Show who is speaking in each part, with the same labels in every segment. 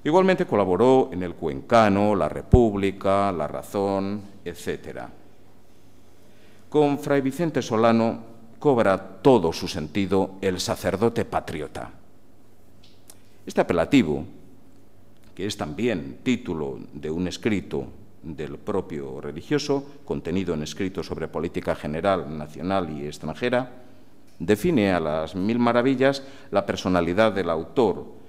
Speaker 1: Igualmente colaboró en El Cuencano, La República, La Razón, etc. Con Fray Vicente Solano cobra todo su sentido el sacerdote patriota. Este apelativo, que es también título de un escrito del propio religioso, contenido en escritos sobre política general, nacional y extranjera, define a las mil maravillas la personalidad del autor,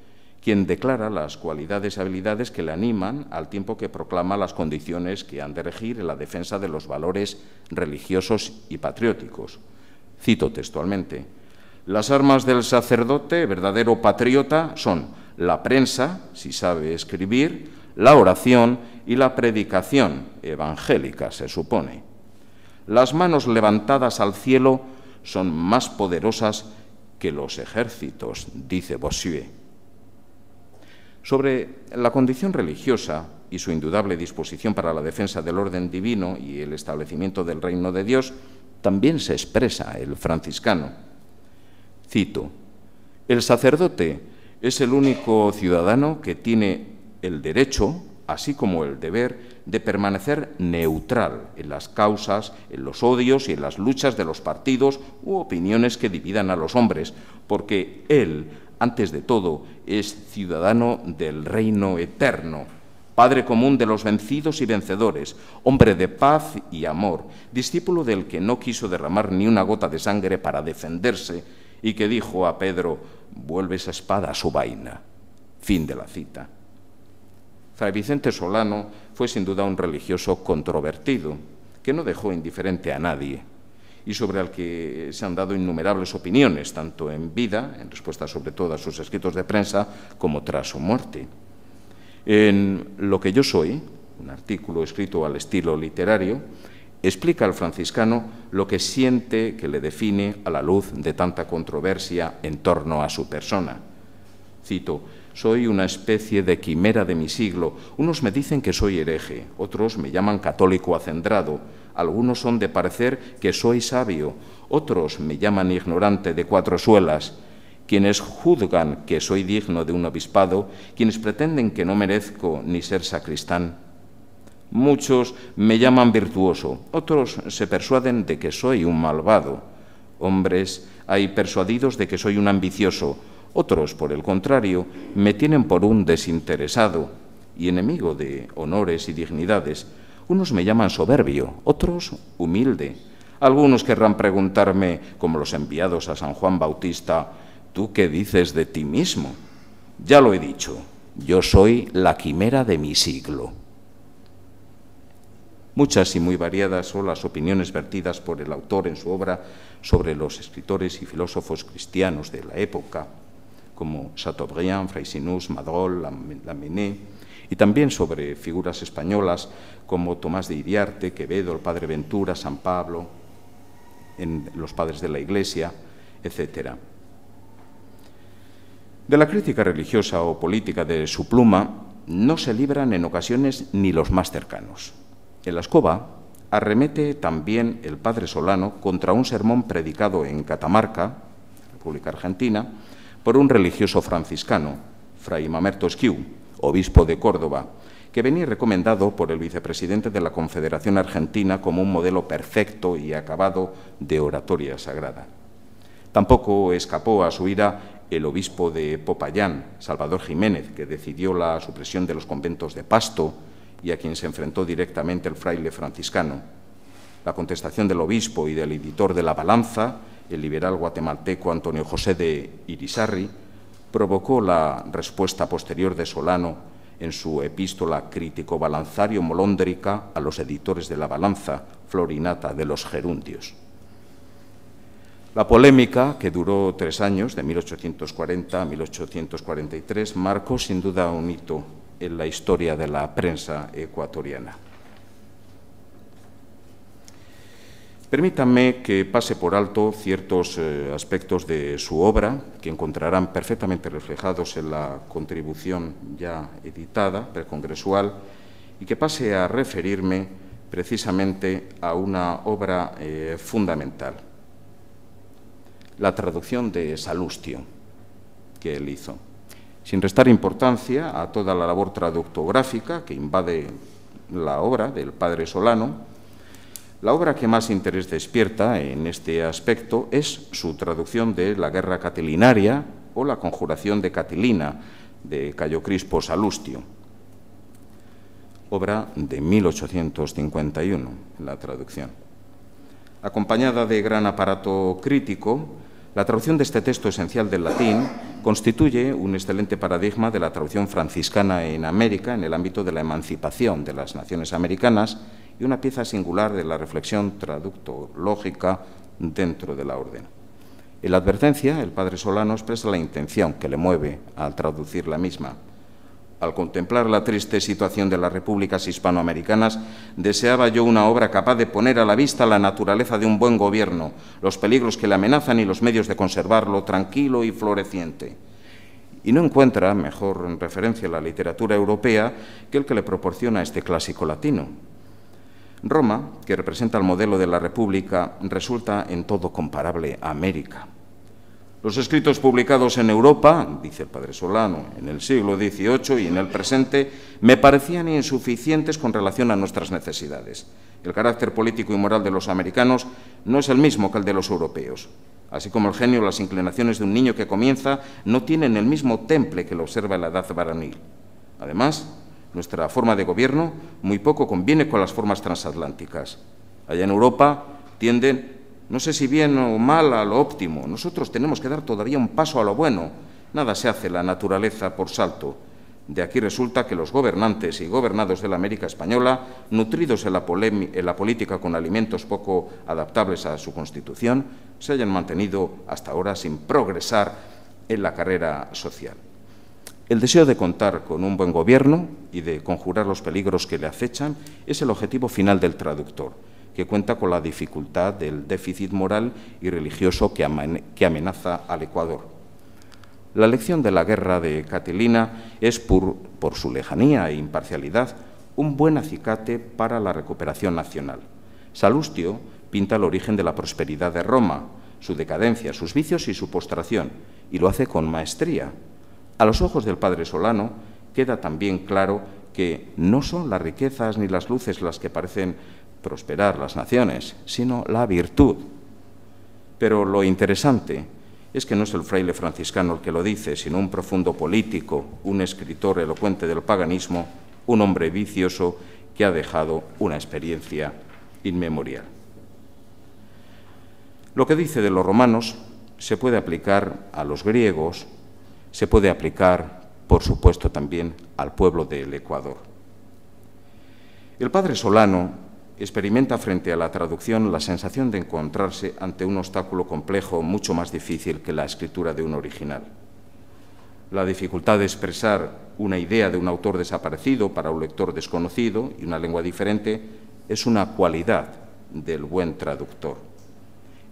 Speaker 1: quien declara las cualidades y habilidades que le animan al tiempo que proclama las condiciones que han de regir en la defensa de los valores religiosos y patrióticos. Cito textualmente: las armas del sacerdote verdadero patriota son la prensa, si sabe escribir, la oración y la predicación evangélica, se supone. Las manos levantadas al cielo son más poderosas que los ejércitos, dice Bossuet. Sobre la condición religiosa y su indudable disposición para la defensa del orden divino y el establecimiento del reino de Dios, también se expresa el franciscano. Cito: el sacerdote es el único ciudadano que tiene el derecho, así como el deber, de permanecer neutral en las causas, en los odios y en las luchas de los partidos u opiniones que dividan a los hombres, porque él, antes de todo, es ciudadano del reino eterno, Padre común de los vencidos y vencedores, hombre de paz y amor, discípulo del que no quiso derramar ni una gota de sangre para defenderse y que dijo a Pedro: vuelve esa espada a su vaina. Fin de la cita. Fray Vicente Solano fue sin duda un religioso controvertido, que no dejó indiferente a nadie y sobre el que se han dado innumerables opiniones, tanto en vida, en respuesta sobre todo a sus escritos de prensa, como tras su muerte. En Lo que yo soy, un artículo escrito al estilo literario, explica al franciscano lo que siente que le define a la luz de tanta controversia en torno a su persona. Cito: soy una especie de quimera de mi siglo. Unos me dicen que soy hereje, otros me llaman católico acendrado, algunos son de parecer que soy sabio, otros me llaman ignorante de cuatro suelas. Quienes juzgan que soy digno de un obispado, quienes pretenden que no merezco ni ser sacristán. Muchos me llaman virtuoso, otros se persuaden de que soy un malvado. Hombres hay persuadidos de que soy un ambicioso, otros, por el contrario, me tienen por un desinteresado y enemigo de honores y dignidades. Unos me llaman soberbio, otros humilde. Algunos querrán preguntarme, como los enviados a San Juan Bautista: ¿tú qué dices de ti mismo? Ya lo he dicho, yo soy la quimera de mi siglo. Muchas y muy variadas son las opiniones vertidas por el autor en su obra sobre los escritores y filósofos cristianos de la época, como Chateaubriand, Freycinet, Madrol, Lamennais, y también sobre figuras españolas como Tomás de Iriarte, Quevedo, el Padre Ventura, San Pablo, en los Padres de la Iglesia, etc. De la crítica religiosa o política de su pluma no se libran en ocasiones ni los más cercanos. En la Escoba arremete también el padre Solano contra un sermón predicado en Catamarca, República Argentina, por un religioso franciscano, Fray Mamerto Esquiu, obispo de Córdoba, que venía recomendado por el vicepresidente de la Confederación Argentina como un modelo perfecto y acabado de oratoria sagrada. Tampoco escapó a su ira el obispo de Popayán, Salvador Jiménez, que decidió la supresión de los conventos de Pasto y a quien se enfrentó directamente el fraile franciscano. La contestación del obispo y del editor de La Balanza, el liberal guatemalteco Antonio José de Irisarri, provocó la respuesta posterior de Solano en su epístola crítico-balanzario molóndrica a los editores de La Balanza, Florinata de los Gerundios. La polémica, que duró 3 años, de 1840 a 1843, marcó sin duda un hito en la historia de la prensa ecuatoriana. Permítanme que pase por alto ciertos aspectos de su obra que encontrarán perfectamente reflejados en la contribución ya editada, precongresual, y que pase a referirme precisamente a una obra fundamental, la traducción de Salustio que él hizo. sin restar importancia a toda la labor traductográfica que invade la obra del padre Solano. La obra que más interés despierta en este aspecto es su traducción de la Guerra Catilinaria o la Conjuración de Catilina, de Cayo Crispo Salustio, obra de 1851, la traducción. Acompañada de gran aparato crítico, la traducción de este texto esencial del latín constituye un excelente paradigma de la traducción franciscana en América en el ámbito de la emancipación de las naciones americanas y una pieza singular de la reflexión traductológica dentro de la orden. En la advertencia, el padre Solano expresa la intención que le mueve al traducir la misma. Al contemplar la triste situación de las repúblicas hispanoamericanas, deseaba yo una obra capaz de poner a la vista la naturaleza de un buen gobierno, los peligros que le amenazan y los medios de conservarlo tranquilo y floreciente. Y no encuentra mejor referencia en la literatura europea que el que le proporciona este clásico latino. Roma, que representa el modelo de la República, resulta en todo comparable a América. Los escritos publicados en Europa, dice el padre Solano, en el siglo XVIII y en el presente, me parecían insuficientes con relación a nuestras necesidades. El carácter político y moral de los americanos no es el mismo que el de los europeos. Así como el genio o las inclinaciones de un niño que comienza no tienen el mismo temple que lo observa en la edad varonil. Además, nuestra forma de gobierno muy poco conviene con las formas transatlánticas. Allá en Europa tienden, no sé si bien o mal, a lo óptimo. Nosotros tenemos que dar todavía un paso a lo bueno. Nada se hace la naturaleza por salto. De aquí resulta que los gobernantes y gobernados de la América española, nutridos en la política con alimentos poco adaptables a su constitución, se hayan mantenido hasta ahora sin progresar en la carrera social. El deseo de contar con un buen gobierno y de conjurar los peligros que le acechan es el objetivo final del traductor, que cuenta con la dificultad del déficit moral y religioso que amenaza al Ecuador. La lección de la guerra de Catilina es, por su lejanía e imparcialidad, un buen acicate para la recuperación nacional. Salustio pinta el origen de la prosperidad de Roma, su decadencia, sus vicios y su postración, y lo hace con maestría. A los ojos del padre Solano queda también claro que no son las riquezas ni las luces las que parecen prosperar las naciones, sino la virtud. Pero lo interesante es que no es el fraile franciscano el que lo dice, sino un profundo político, un escritor elocuente del paganismo, un hombre vicioso que ha dejado una experiencia inmemorial. Lo que dice de los romanos se puede aplicar a los griegos, se puede aplicar, por supuesto, también al pueblo del Ecuador. El padre Solano experimenta frente a la traducción la sensación de encontrarse ante un obstáculo complejo mucho más difícil que la escritura de un original. La dificultad de expresar una idea de un autor desaparecido para un lector desconocido y una lengua diferente es una cualidad del buen traductor.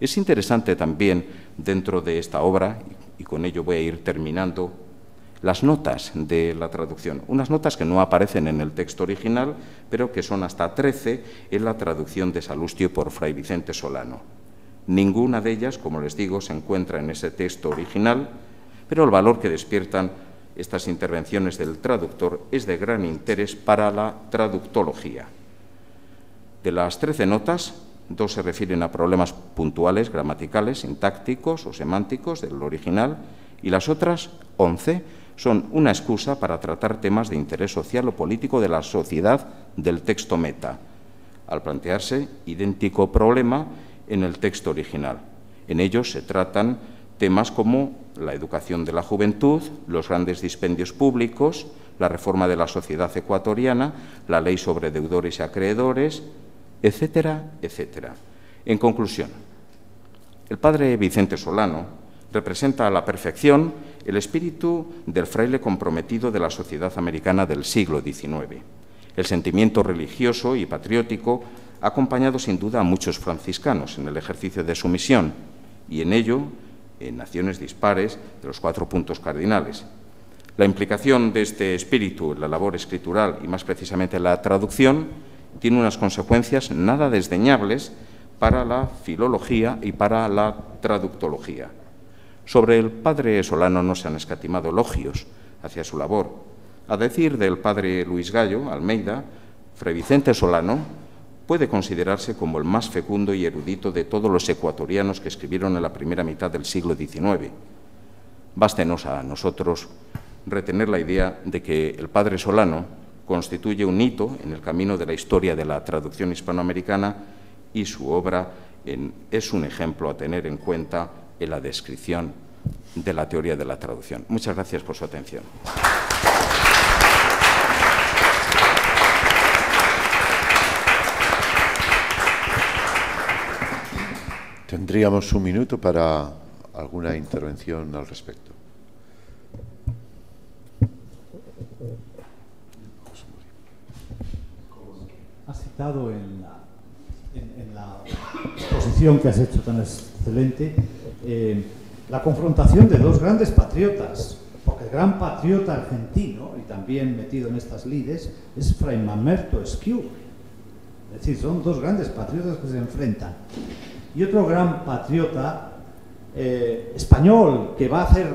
Speaker 1: Es interesante también dentro de esta obra, y con ello voy a ir terminando, las notas de la traducción, unas notas que no aparecen en el texto original, pero que son hasta 13 en la traducción de Salustio por Fray Vicente Solano. Ninguna de ellas, como les digo, se encuentra en ese texto original, pero el valor que despiertan estas intervenciones del traductor es de gran interés para la traductología. De las 13 notas, 2 se refieren a problemas puntuales, gramaticales, sintácticos o semánticos del original, y las otras 11 son una excusa para tratar temas de interés social o político de la sociedad del texto meta, al plantearse idéntico problema en el texto original. En ellos se tratan temas como la educación de la juventud, los grandes dispendios públicos, la reforma de la sociedad ecuatoriana, la ley sobre deudores y acreedores, etcétera, etcétera. En conclusión, el padre Vicente Solano representa a la perfección el espíritu del fraile comprometido de la sociedad americana del siglo XIX. El sentimiento religioso y patriótico ha acompañado sin duda a muchos franciscanos en el ejercicio de su misión y en ello en naciones dispares de los 4 puntos cardinales. La implicación de este espíritu en la labor escritural y más precisamente en la traducción tiene unas consecuencias nada desdeñables para la filología y para la traductología. Sobre el padre Solano no se han escatimado elogios, hacia su labor. A decir del padre Luis Gallo Almeida, Fray Vicente Solano puede considerarse como el más fecundo y erudito de todos los ecuatorianos que escribieron en la primera mitad del siglo XIX. Bástenos a nosotros retener la idea de que el padre Solano constituye un hito en el camino de la historia de la traducción hispanoamericana y su obra es un ejemplo a tener en cuenta en la descripción de la teoría de la traducción. Muchas gracias por su atención.
Speaker 2: Tendríamos un minuto para alguna intervención al respecto.
Speaker 3: Has citado en la exposición que has hecho tan excelente la confrontación de dos grandes patriotas, porque el gran patriota argentino, y también metido en estas lides, es Fray Mamerto Esquiú. Es decir, son dos grandes patriotas que se enfrentan. Y otro gran patriota español que va a hacer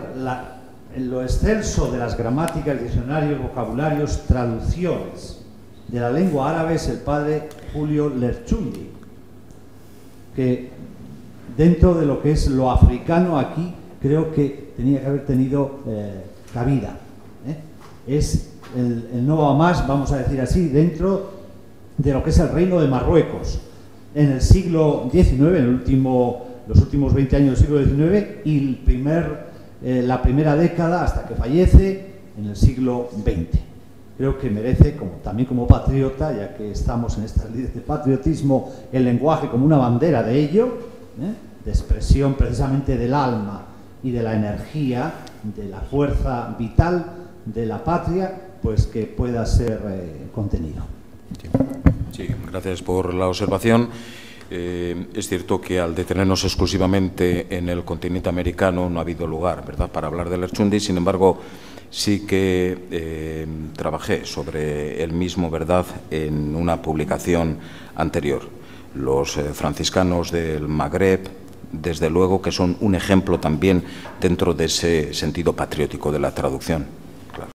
Speaker 3: en lo excelso de las gramáticas, diccionarios, vocabularios, traducciones de la lengua árabe es el padre Julio Lerchundi, que dentro de lo que es lo africano aquí creo que tenía que haber tenido cabida. Es el no va más, vamos a decir así, dentro de lo que es el reino de Marruecos en el siglo XIX, en los últimos 20 años del siglo XIX, y la primera década hasta que fallece en el siglo XX. Creo que merece, también como patriota, ya que estamos en estas líneas de patriotismo, el lenguaje como una bandera de ello, de expresión precisamente del alma y de la energía, de la fuerza vital de la patria, pues que pueda ser contenido.
Speaker 1: Sí, gracias por la observación. Es cierto que al detenernos exclusivamente en el continente americano no ha habido lugar, ¿verdad?, para hablar de Lerchundi. Sin embargo, sí que trabajé sobre el mismo, ¿verdad?, en una publicación anterior. Los franciscanos del Magreb, desde luego que son un ejemplo también dentro de ese sentido patriótico de la traducción.